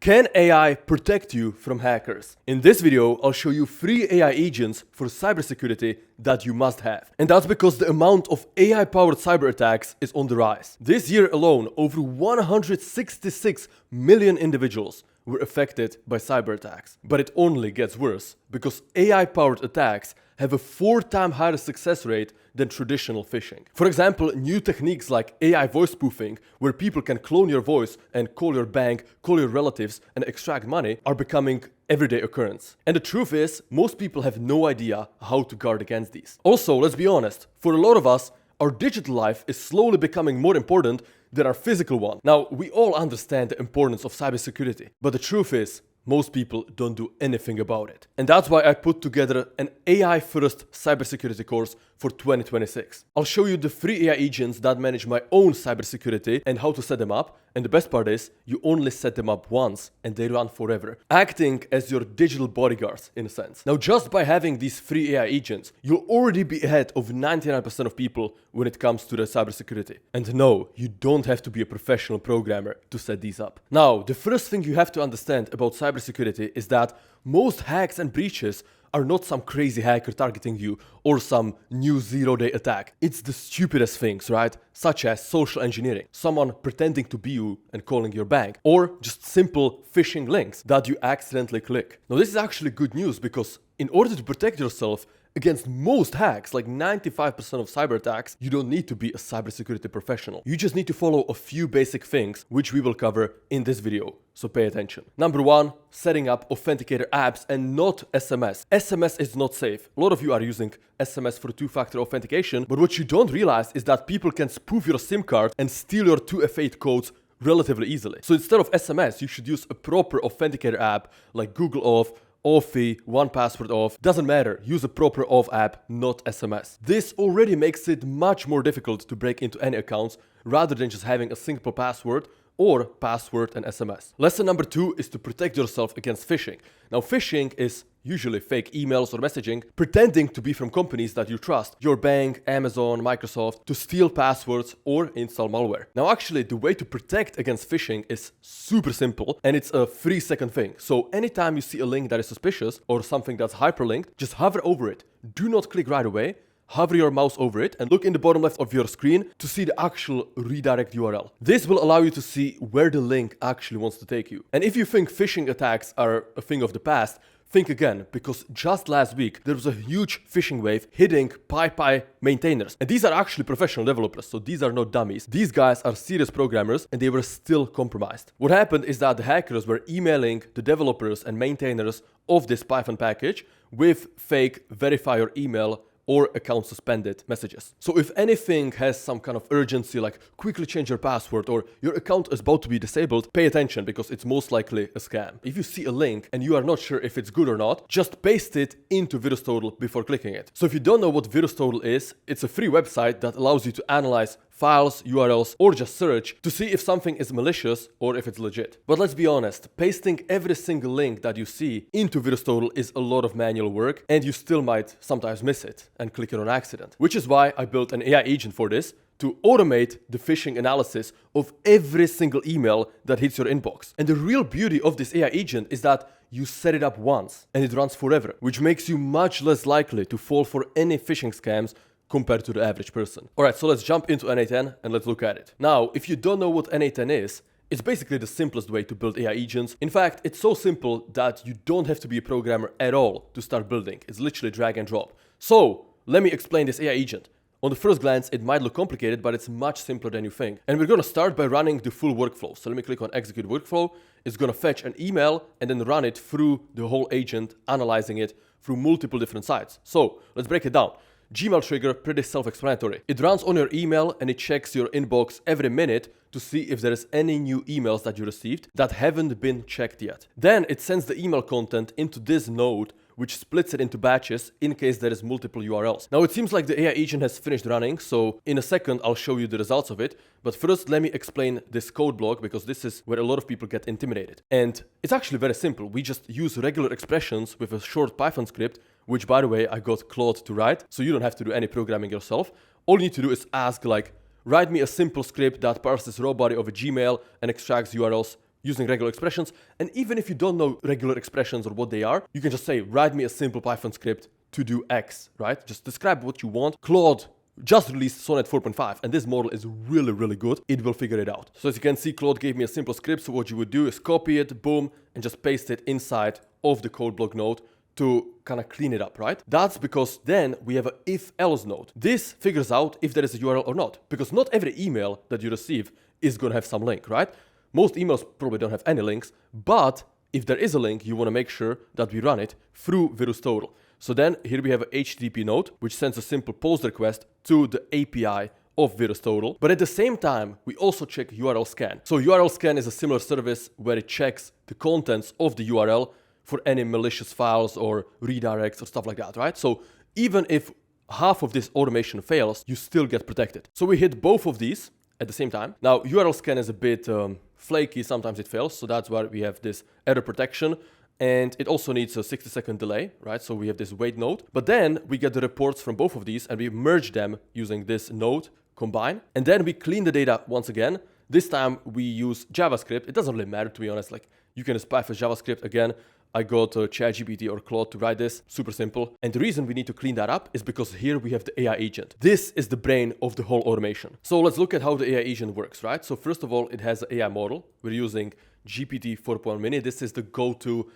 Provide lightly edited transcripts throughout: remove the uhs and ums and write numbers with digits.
Can AI protect you from hackers? In this video, I'll show you 3 AI agents for cybersecurity that you must have. And that's because the amount of AI-powered cyber attacks is on the rise. This year alone, over 166 million individuals were affected by cyber attacks. But it only gets worse because AI-powered attacks have a 4-time higher success rate than traditional phishing. For example, new techniques like AI voice spoofing, where people can clone your voice and call your bank, call your relatives, and extract money, are becoming everyday occurrence. And the truth is, most people have no idea how to guard against these. Also, let's be honest, for a lot of us, our digital life is slowly becoming more important than our physical one. Now, we all understand the importance of cybersecurity, but the truth is, most people don't do anything about it. And that's why I put together an AI-first cybersecurity course for 2026. I'll show you the 3 AI agents that manage my own cybersecurity and how to set them up. And the best part is, you only set them up once and they run forever, acting as your digital bodyguards in a sense. Now, just by having these 3 AI agents, you'll already be ahead of 99% of people when it comes to the cybersecurity. And no, you don't have to be a professional programmer to set these up. Now, the first thing you have to understand about cybersecurity is that most hacks and breaches are not some crazy hacker targeting you or some new zero-day attack. It's the stupidest things, right? Such as social engineering, someone pretending to be you and calling your bank, or just simple phishing links that you accidentally click. Now, this is actually good news because in order to protect yourself against most hacks, like 95% of cyber attacks, you don't need to be a cybersecurity professional. You just need to follow a few basic things, which we will cover in this video. So pay attention. Number 1, setting up authenticator apps and not SMS. SMS is not safe. A lot of you are using SMS for 2-factor authentication, but what you don't realize is that people can spoof your SIM card and steal your 2FA codes relatively easily. So instead of SMS, you should use a proper authenticator app like Google Auth, Authy, 1Password Auth, doesn't matter, use a proper Auth app, not SMS. This already makes it much more difficult to break into any accounts rather than just having a simple password or password and SMS. Lesson number 2 is to protect yourself against phishing. Now, phishing is usually fake emails or messaging pretending to be from companies that you trust, your bank, Amazon, Microsoft, to steal passwords or install malware. Now, actually, the way to protect against phishing is super simple and it's a 3-second thing. So anytime you see a link that is suspicious or something that's hyperlinked, just hover over it. Do not click right away. Hover your mouse over it and look in the bottom left of your screen to see the actual redirect URL. This will allow you to see where the link actually wants to take you. And if you think phishing attacks are a thing of the past, think again, because just last week there was a huge phishing wave hitting PyPy maintainers. And these are actually professional developers, so these are not dummies. These guys are serious programmers and they were still compromised. What happened is that the hackers were emailing the developers and maintainers of this Python package with fake verify your email or account suspended messages. So if anything has some kind of urgency, like quickly change your password or your account is about to be disabled, pay attention because it's most likely a scam. If you see a link and you are not sure if it's good or not, just paste it into VirusTotal before clicking it. So if you don't know what VirusTotal is, it's a free website that allows you to analyze files, URLs, or just search to see if something is malicious or if it's legit. But let's be honest, pasting every single link that you see into VirusTotal is a lot of manual work and you still might sometimes miss it and click it on accident. Which is why I built an AI agent for this to automate the phishing analysis of every single email that hits your inbox. And the real beauty of this AI agent is that you set it up once and it runs forever, which makes you much less likely to fall for any phishing scams compared to the average person. Alright, so let's jump into n8n and let's look at it. Now, if you don't know what n8n is, it's basically the simplest way to build AI agents. In fact, it's so simple that you don't have to be a programmer at all to start building. It's literally drag and drop. So, let me explain this AI agent. On the first glance, it might look complicated, but it's much simpler than you think. And we're going to start by running the full workflow. So let me click on execute workflow. It's going to fetch an email and then run it through the whole agent, analyzing it through multiple different sites. So let's break it down. Gmail trigger, pretty self-explanatory. It runs on your email and it checks your inbox every minute to see if there is any new emails that you received that haven't been checked yet. Then it sends the email content into this node, which splits it into batches in case there is multiple URLs. Now it seems like the AI agent has finished running, so in a second I'll show you the results of it. But first let me explain this code block because this is where a lot of people get intimidated. And it's actually very simple. We just use regular expressions with a short Python script, which by the way I got Claude to write, so you don't have to do any programming yourself. All you need to do is ask like, write me a simple script that parses raw body of a Gmail and extracts URLs using regular expressions. And even if you don't know regular expressions or what they are, you can just say, write me a simple Python script to do X, right? Just describe what you want. Claude just released Sonnet 4.5, and this model is really, really good. It will figure it out. So as you can see, Claude gave me a simple script. So what you would do is copy it, boom, and just paste it inside of the code block node to kind of clean it up, right? That's because then we have an if-else node. This figures out if there is a URL or not, because not every email that you receive is going to have some link, right? Most emails probably don't have any links, but if there is a link, you want to make sure that we run it through VirusTotal. So then here we have a HTTP node, which sends a simple post request to the API of VirusTotal. But at the same time, we also check URL scan. So URL scan is a similar service where it checks the contents of the URL for any malicious files or redirects or stuff like that, right? So even if half of this automation fails, you still get protected. So we hit both of these at the same time. Now, URL scan is a bit flaky, sometimes it fails. So that's why we have this error protection. And it also needs a 60-second delay, right? So we have this wait node. But then we get the reports from both of these and we merge them using this node combine. And then we clean the data once again. This time we use JavaScript. It doesn't really matter, to be honest. Like, you can just pass JavaScript again. I got ChatGPT or Claude to write this, super simple. And the reason we need to clean that up is because here we have the AI agent. This is the brain of the whole automation. So let's look at how the AI agent works, right? So first of all, it has an AI model. We're using GPT 4.1 mini. This is the go-to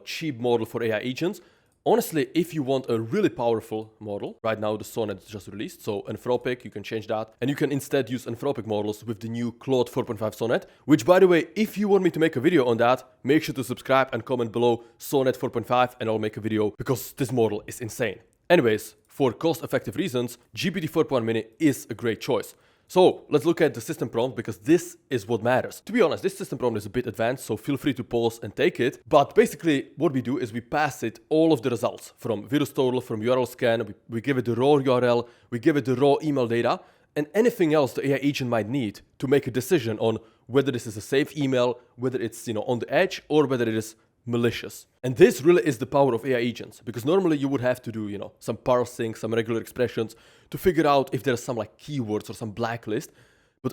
cheap model for AI agents. Honestly, if you want a really powerful model, right now the Sonnet is just released, so Anthropic, you can change that. And you can instead use Anthropic models with the new Claude 4.5 Sonnet, which, by the way, if you want me to make a video on that, make sure to subscribe and comment below Sonnet 4.5 and I'll make a video because this model is insane. Anyways, for cost-effective reasons, GPT 4.1 mini is a great choice. So let's look at the system prompt because this is what matters. To be honest, this system prompt is a bit advanced, so feel free to pause and take it. But basically what we do is we pass it all of the results from VirusTotal, from URL scan, we give it the raw URL, we give it the raw email data, and anything else the AI agent might need to make a decision on whether this is a safe email, whether it's, on the edge, or whether it is malicious. And this really is the power of AI agents, because normally you would have to do, some parsing, some regular expressions to figure out if there's some like keywords or some blacklist.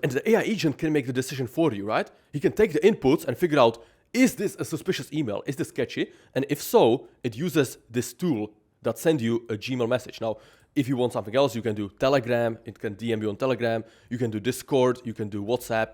And the AI agent can make the decision for you, right? He can take the inputs and figure out, is this a suspicious email? Is this sketchy? And if so, it uses this tool that sends you a Gmail message. Now, if you want something else, you can do Telegram, it can DM you on Telegram, you can do Discord, you can do WhatsApp,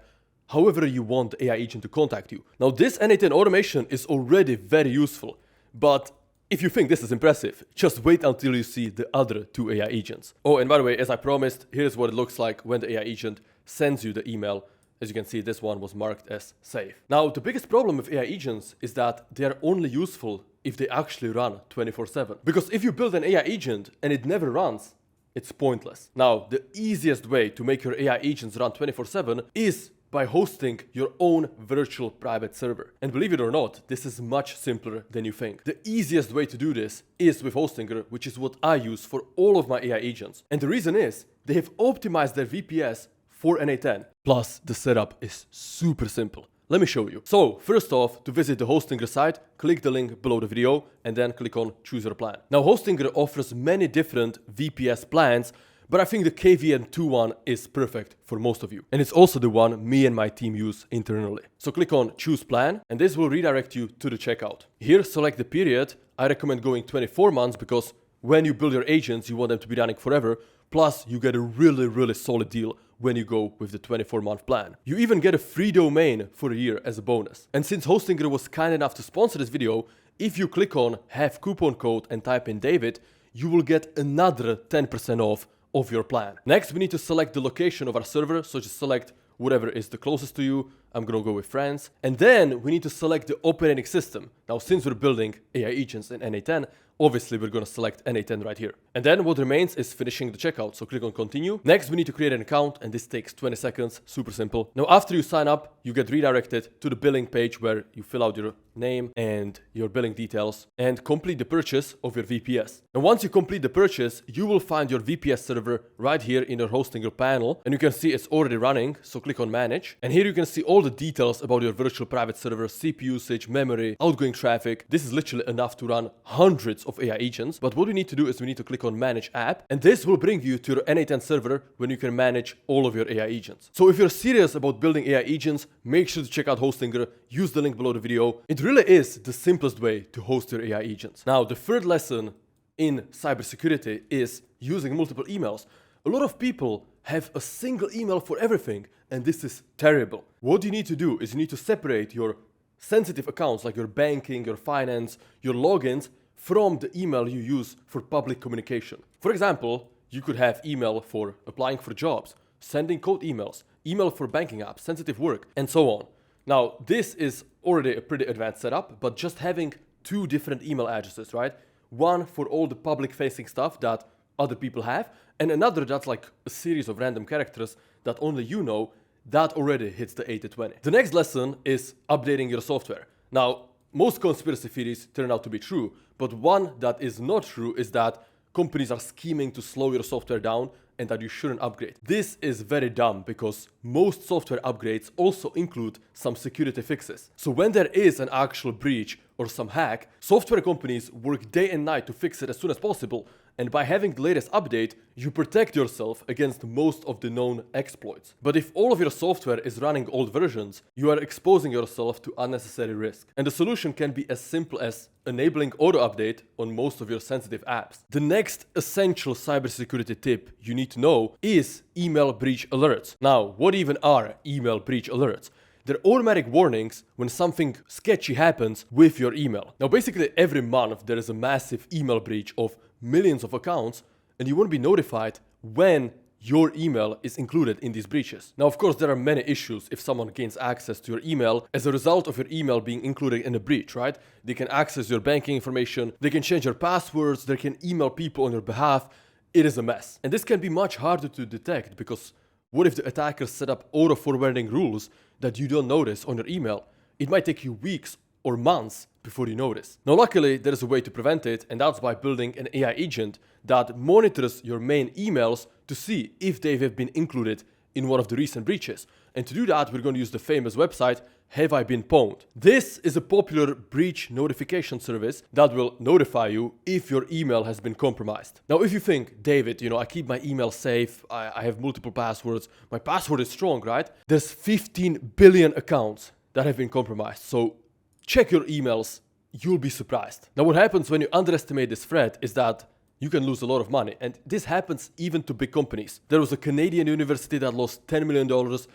however you want the AI agent to contact you. Now, this N8N automation is already very useful, but if you think this is impressive, just wait until you see the other two AI agents. Oh, and by the way, as I promised, here's what it looks like when the AI agent sends you the email. As you can see, this one was marked as safe. Now, the biggest problem with AI agents is that they are only useful if they actually run 24/7. Because if you build an AI agent and it never runs, it's pointless. Now, the easiest way to make your AI agents run 24/7 is by hosting your own virtual private server. And believe it or not, this is much simpler than you think. The easiest way to do this is with Hostinger, which is what I use for all of my AI agents. And the reason is, they have optimized their VPS for N8N. Plus, the setup is super simple. Let me show you. So, first off, to visit the Hostinger site, click the link below the video and then click on Choose Your Plan. Now, Hostinger offers many different VPS plans, but I think the KVM2 one is perfect for most of you. And it's also the one me and my team use internally. So click on Choose Plan, and this will redirect you to the checkout. Here, select the period. I recommend going 24 months because when you build your agents, you want them to be running forever. Plus, you get a really, really solid deal when you go with the 24-month plan. You even get a free domain for a year as a bonus. And since Hostinger was kind enough to sponsor this video, if you click on Have Coupon Code and type in David, you will get another 10% off of your plan. Next, we need to select the location of our server, so just select whatever is the closest to you. I'm gonna go with France. And then we need to select the operating system. Now, since we're building AI agents in N8N, obviously we're gonna select N8N right here. And then what remains is finishing the checkout, so click on Continue. Next, we need to create an account, and this takes 20 seconds, super simple. Now, after you sign up, you get redirected to the billing page where you fill out your name and your billing details and complete the purchase of your VPS. And once you complete the purchase, you will find your VPS server right here in your Hostinger panel, and you can see it's already running, so click on Manage. And here you can see all the details about your virtual private server, CPU usage, memory, outgoing traffic. This is literally enough to run hundreds of AI agents. But what we need to do is we need to click on Manage App, and this will bring you to your N8N server when you can manage all of your AI agents. So if you're serious about building AI agents, make sure to check out Hostinger. Use the link below the video. It really is the simplest way to host your AI agents. Now, the third lesson in cybersecurity is using multiple emails. A lot of people have a single email for everything, and this is terrible. What you need to do is you need to separate your sensitive accounts like your banking, your finance, your logins from the email you use for public communication. For example, you could have email for applying for jobs, sending code emails, email for banking apps, sensitive work, and so on. Now, this is already a pretty advanced setup, but just having two different email addresses, right? One for all the public-facing stuff that other people have, and another that's like a series of random characters that only you know, that already hits the 80-20. The next lesson is updating your software. Now, most conspiracy theories turn out to be true, but one that is not true is that companies are scheming to slow your software down and that you shouldn't upgrade. This is very dumb because most software upgrades also include some security fixes. So when there is an actual breach or some hack, software companies work day and night to fix it as soon as possible. And by having the latest update, you protect yourself against most of the known exploits. But if all of your software is running old versions, you are exposing yourself to unnecessary risk. And the solution can be as simple as enabling auto update on most of your sensitive apps. The next essential cybersecurity tip you need to know is email breach alerts. Now, what even are email breach alerts? They're automatic warnings when something sketchy happens with your email. Now, basically every month there is a massive email breach of millions of accounts, and you won't be notified when your email is included in these breaches. Now, of course, there are many issues if someone gains access to your email as a result of your email being included in a breach, right? They can access your banking information, they can change your passwords, they can email people on your behalf. It is a mess. And this can be much harder to detect because what if the attackers set up auto-forwarding rules that you don't notice on your email? It might take you weeks or months before you notice. Now, luckily, there is a way to prevent it, and that's by building an AI agent that monitors your main emails to see if they have been included in one of the recent breaches. And to do that, we're going to use the famous website, Have I Been Pwned? This is a popular breach notification service that will notify you if your email has been compromised. Now, if you think, David, I keep my email safe, I have multiple passwords, my password is strong, right? There's 15 billion accounts that have been compromised. So check your emails, you'll be surprised. Now, what happens when you underestimate this threat is that you can lose a lot of money. And this happens even to big companies. There was a Canadian university that lost $10 million.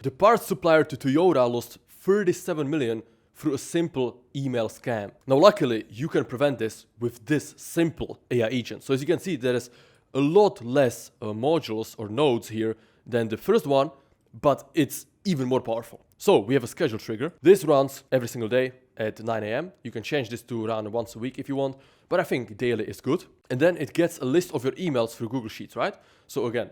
The parts supplier to Toyota lost $37 million through a simple email scam. Now, luckily, you can prevent this with this simple AI agent. So as you can see, there is a lot less modules or nodes here than the first one, but it's even more powerful. So we have a schedule trigger. This runs every single day at 9 a.m. You can change this to run once a week if you want, but I think daily is good. And then it gets a list of your emails through Google Sheets, right? So again,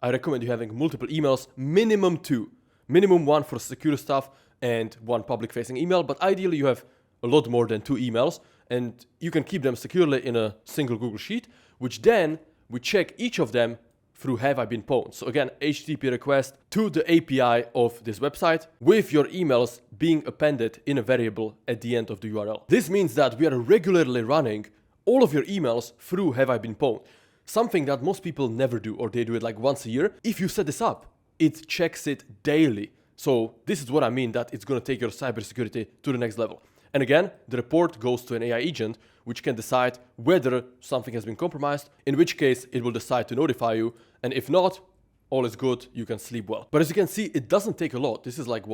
I recommend you having multiple emails, minimum 2. Minimum 1 for secure stuff and 1 public-facing email, but ideally you have a lot more than 2 emails, and you can keep them securely in a single Google Sheet, which then we check each of them through Have I Been Pwned? So again, HTTP request to the API of this website with your emails being appended in a variable at the end of the URL. This means that we are regularly running all of your emails through Have I Been Pwned? Something that most people never do, or they do it like once a year. If you set this up, it checks it daily. So this is what I mean that it's going to take your cybersecurity to the next level. And again, the report goes to an AI agent, which can decide whether something has been compromised, in which case it will decide to notify you. And if not, all is good, you can sleep well. But as you can see, it doesn't take a lot. This is like,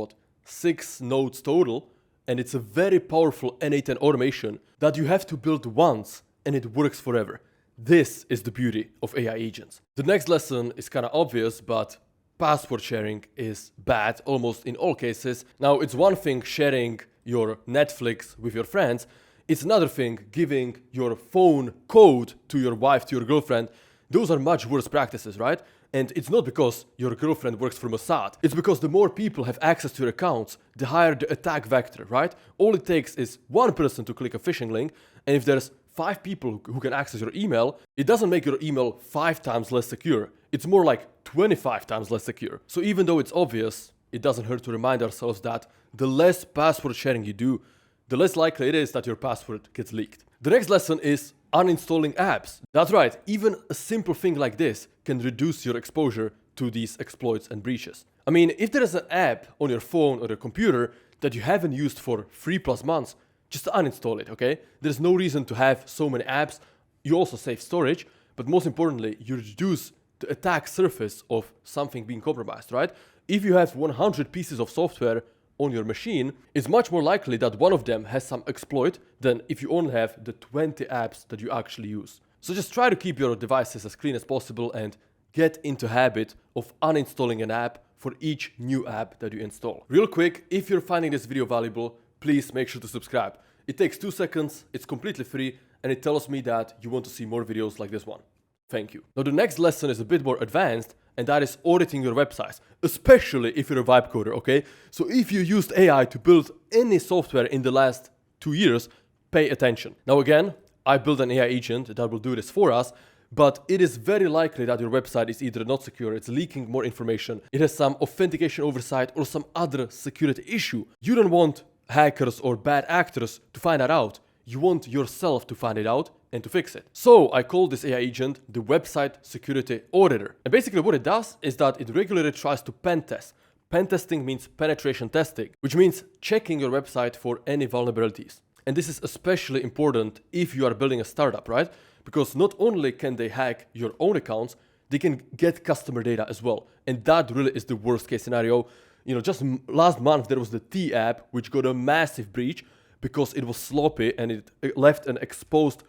6 nodes total. And it's a very powerful N8N automation that you have to build once and it works forever. This is the beauty of AI agents. The next lesson is kind of obvious, but password sharing is bad almost in all cases. Now, it's one thing sharing your Netflix with your friends. It's another thing giving your phone code to your wife, to your girlfriend. Those are much worse practices, right? And it's not because your girlfriend works for Mossad. It's because the more people have access to your accounts, the higher the attack vector, right? All it takes is one person to click a phishing link, and if there's 5 people who can access your email, it doesn't make your email 5 times less secure. It's more like 25 times less secure. So even though it's obvious, it doesn't hurt to remind ourselves that the less password sharing you do, the less likely it is that your password gets leaked. The next lesson is uninstalling apps. That's right, even a simple thing like this can reduce your exposure to these exploits and breaches. I mean, if there is an app on your phone or your computer that you haven't used for 3+ months, just uninstall it, okay? There's no reason to have so many apps. You also save storage, but most importantly, you reduce the attack surface of something being compromised, right? If you have 100 pieces of software on your machine, it's much more likely that one of them has some exploit than if you only have the 20 apps that you actually use. So just try to keep your devices as clean as possible and get into habit of uninstalling an app for each new app that you install. Real quick, if you're finding this video valuable, please make sure to subscribe. It takes 2 seconds, it's completely free, and it tells me that you want to see more videos like this one. Thank you. Now the next lesson is a bit more advanced, and that is auditing your websites, especially if you're a vibe coder, okay? So if you used AI to build any software in the last 2 years, pay attention. Now again, I built an AI agent that will do this for us, but it is very likely that your website is either not secure, it's leaking more information, it has some authentication oversight or some other security issue. You don't want hackers or bad actors to find that out. You want yourself to find it out and to fix it. So I call this AI agent the website security auditor. And basically what it does is that it regularly tries to pen test. Pen testing means penetration testing, which means checking your website for any vulnerabilities. And this is especially important if you are building a startup, right? Because not only can they hack your own accounts, they can get customer data as well. And that really is the worst case scenario. You know, just last month there was the T app, which got a massive breach because it was sloppy and it left an exposed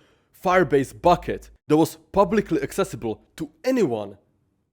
Firebase bucket that was publicly accessible to anyone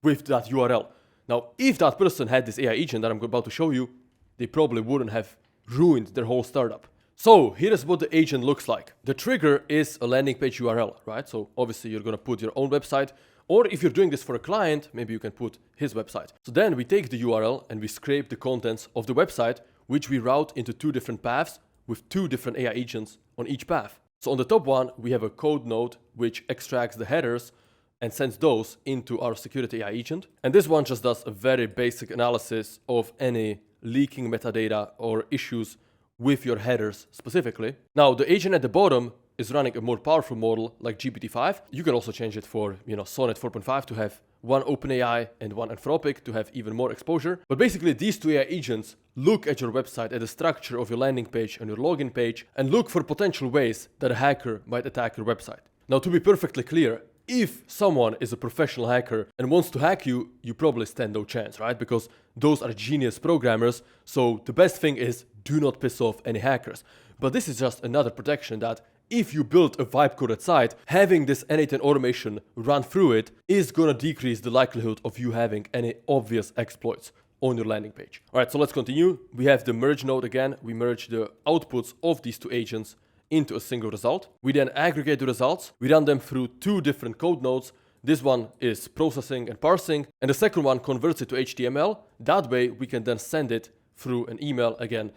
with that URL. Now, if that person had this AI agent that I'm about to show you, they probably wouldn't have ruined their whole startup. So here is what the agent looks like. The trigger is a landing page URL, right? So obviously you're gonna put your own website, or if you're doing this for a client, maybe you can put his website. So then we take the URL and we scrape the contents of the website, which we route into 2 different paths with 2 different AI agents on each path. So on the top one, we have a code node which extracts the headers and sends those into our security AI agent. And this one just does a very basic analysis of any leaking metadata or issues with your headers specifically. Now, the agent at the bottom is running a more powerful model like GPT-5. You can also change it for, Sonnet 4.5 to have one OpenAI and one Anthropic to have even more exposure. But basically these 2 AI agents look at your website, at the structure of your landing page and your login page, and look for potential ways that a hacker might attack your website. Now, to be perfectly clear, if someone is a professional hacker and wants to hack you, you probably stand no chance, right? Because those are genius programmers. So the best thing is do not piss off any hackers. But this is just another protection that if you build a vibe-coded site, having this N8N automation run through it is gonna decrease the likelihood of you having any obvious exploits on your landing page. All right, so let's continue. We have the merge node again. We merge the outputs of these 2 agents into a single result. We then aggregate the results. We run them through 2 different code nodes. This one is processing and parsing, and the second one converts it to HTML. That way we can then send it through an email. Again,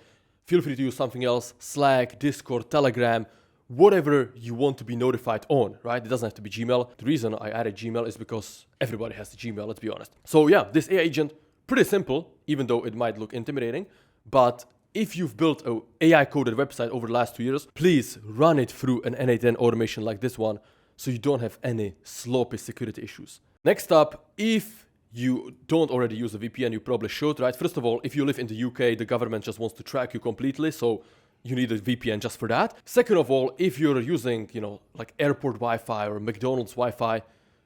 feel free to use something else, Slack, Discord, Telegram, whatever you want to be notified on, right? It doesn't have to be Gmail. The reason I added Gmail is because everybody has the Gmail, let's be honest. So yeah, this AI agent, pretty simple, even though it might look intimidating, but if you've built an AI-coded website over the last 2 years, please run it through an N8N automation like this one so you don't have any sloppy security issues. Next up, if you don't already use a VPN, you probably should, right? First of all, if you live in the UK, the government just wants to track you completely, so you need a VPN just for that. Second of all, if you're using, like airport Wi-Fi or McDonald's Wi-Fi,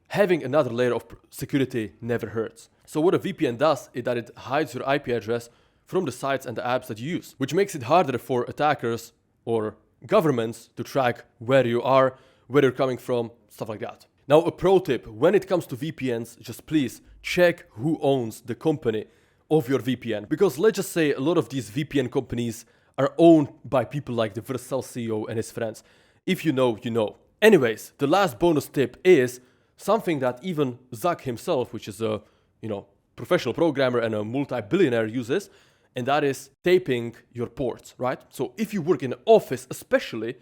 having another layer of security never hurts. So what a VPN does is that it hides your IP address from the sites and the apps that you use, which makes it harder for attackers or governments to track where you are, where you're coming from, stuff like that. Now, a pro tip, when it comes to VPNs, just please check who owns the company of your VPN. Because let's just say a lot of these VPN companies are owned by people like the Vercel CEO and his friends. If you know, you know. Anyways, the last bonus tip is something that even Zach himself, which is a professional programmer and a multi-billionaire, uses, and that is taping your ports, right? So if you work in an office especially,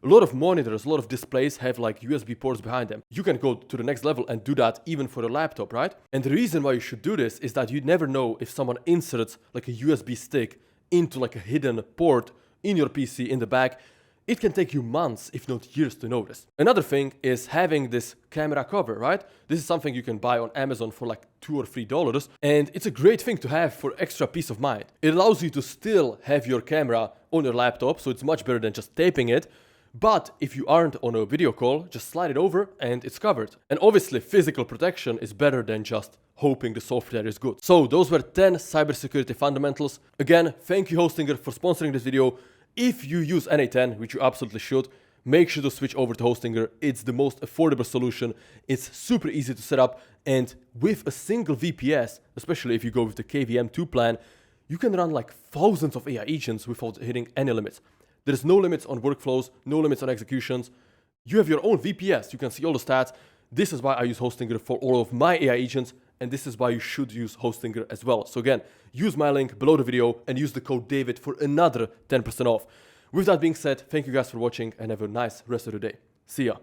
A lot of monitors, a lot of displays have like USB ports behind them. You can go to the next level and do that even for a laptop, right? And the reason why you should do this is that you never know if someone inserts like a USB stick into like a hidden port in your PC in the back. It can take you months, if not years, to notice. Another thing is having this camera cover, right? This is something you can buy on Amazon for like $2 or $3, and it's a great thing to have for extra peace of mind. It allows you to still have your camera on your laptop, so it's much better than just taping it. But if you aren't on a video call, just slide it over and it's covered. And obviously, physical protection is better than just hoping the software is good. So those were 10 cybersecurity fundamentals. Again, thank you Hostinger for sponsoring this video. If you use NA10, which you absolutely should, make sure to switch over to Hostinger. It's the most affordable solution. It's super easy to set up. And with a single VPS, especially if you go with the KVM2 plan, you can run like thousands of AI agents without hitting any limits. There's no limits on workflows, no limits on executions. You have your own VPS. You can see all the stats. This is why I use Hostinger for all of my AI agents. And this is why you should use Hostinger as well. So again, use my link below the video and use the code David for another 10% off. With that being said, thank you guys for watching and have a nice rest of the day. See ya.